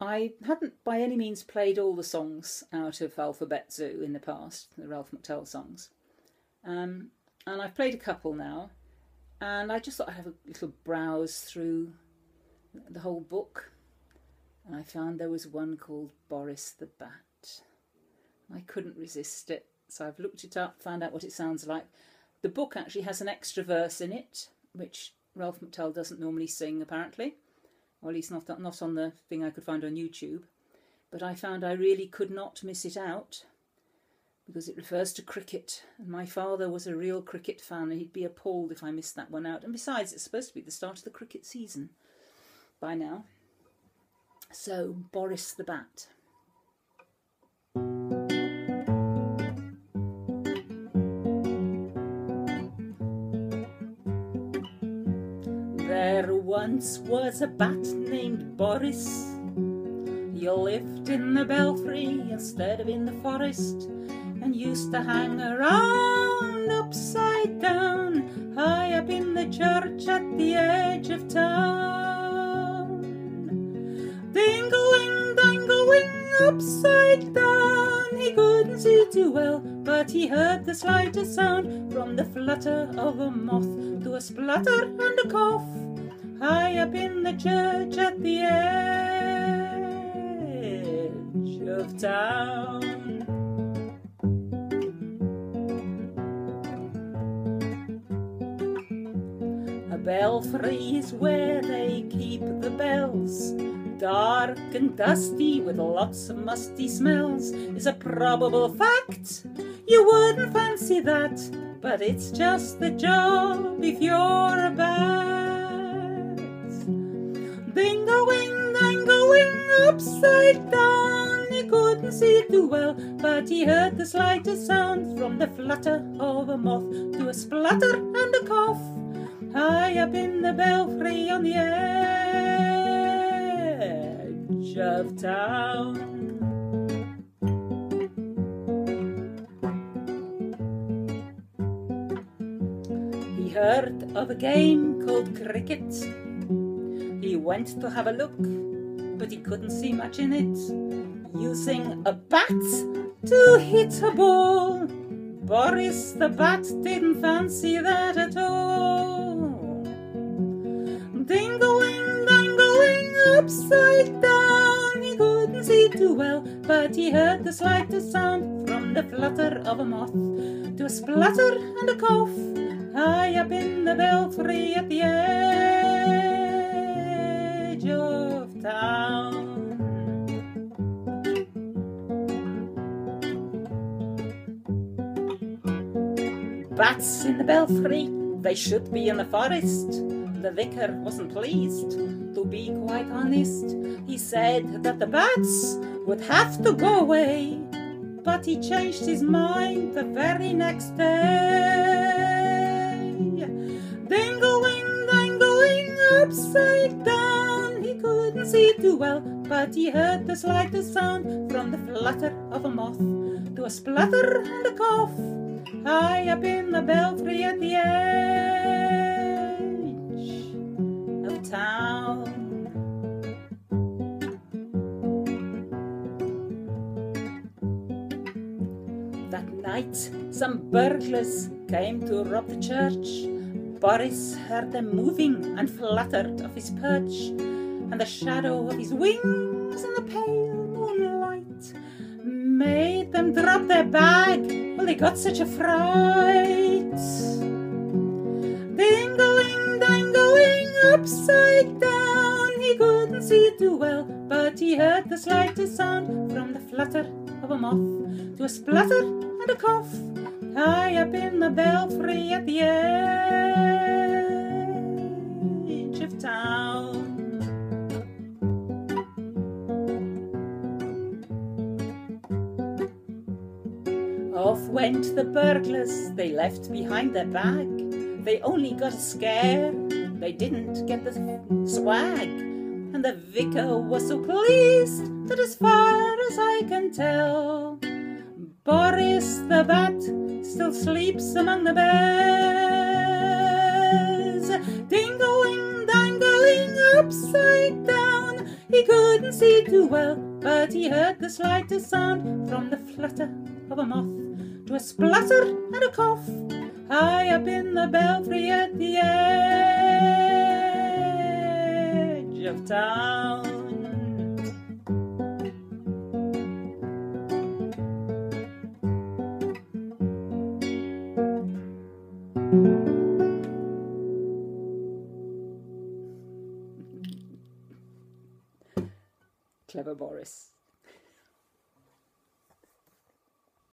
I hadn't by any means played all the songs out of Alphabet Zoo in the past, the Ralph McTell songs. And I've played a couple now, and I just thought I'd have a little browse through the whole book. And I found there was one called Boris the Bat. I couldn't resist it, so I've looked it up, found out what it sounds like. The book actually has an extra verse in it, which Ralph McTell doesn't normally sing, apparently. Or at least not on the thing I could find on YouTube. But I found I really could not miss it out, because it refers to cricket. And my father was a real cricket fan, and he'd be appalled if I missed that one out. And besides, it's supposed to be the start of the cricket season by now. So, Boris the Bat. There once was a bat named Boris. He lived in the belfry instead of in the forest, and used to hang around upside down, high up in the church at the edge of town. Dingling, dangling, upside down, he couldn't see too well, but he heard the slightest sound, from the flutter of a moth to a splutter and a cough, high up in the church at the edge of town. A belfry is where they keep the bells, dark and dusty with lots of musty smells, is a probable fact. You wouldn't fancy that, but it's just the job if you're a bat. Ding-a-wing, dang-a-wing, upside down, he couldn't see too well, but he heard the slightest sound, from the flutter of a moth to a splutter and a cough, high up in the belfry on the edge of town. He heard of a game called cricket. He went to have a look, but he couldn't see much in it. Using a bat to hit a ball, Boris the Bat didn't fancy that at all. Ding-a-wing, dang-a-wing, upside down, he couldn't see too well, but he heard the slightest sound, from the flutter of a moth to a splutter and a cough, high up in the belfry at the edge of town. Bats in the belfry, they should be in the forest. The vicar wasn't pleased, to be quite honest. He said that the bats would have to go away, but he changed his mind the very next day. Ding-a-wing, dang-a-wing, upside down, he couldn't see too well, but he heard the slightest sound, from the flutter of a moth to a splutter and a cough, high up in the belfry at the edge of town. That night some burglars came to rob the church. Boris heard them moving and fluttered off his perch, and the shadow of his wings in the pale moonlight made them drop their bag. Well, they got such a fright. Ding-a-wing, dang-a-wing, upside down, he couldn't see too well, but he heard the slightest sound, from the flutter of a moth to a splutter and a cough, high up in the belfry at the edge of town. Off went the burglars, they left behind their bag. They only got a scare, they didn't get the swag. And the vicar was so pleased that, as far as I can tell, Boris the Bat still sleeps among the bells. Ding-a-wing, dang-a-wing, upside down, he couldn't see too well, but he heard the slightest sound, from the flutter of a moth to a splutter and a cough, high up in the belfry at the edge of town. Clever Boris.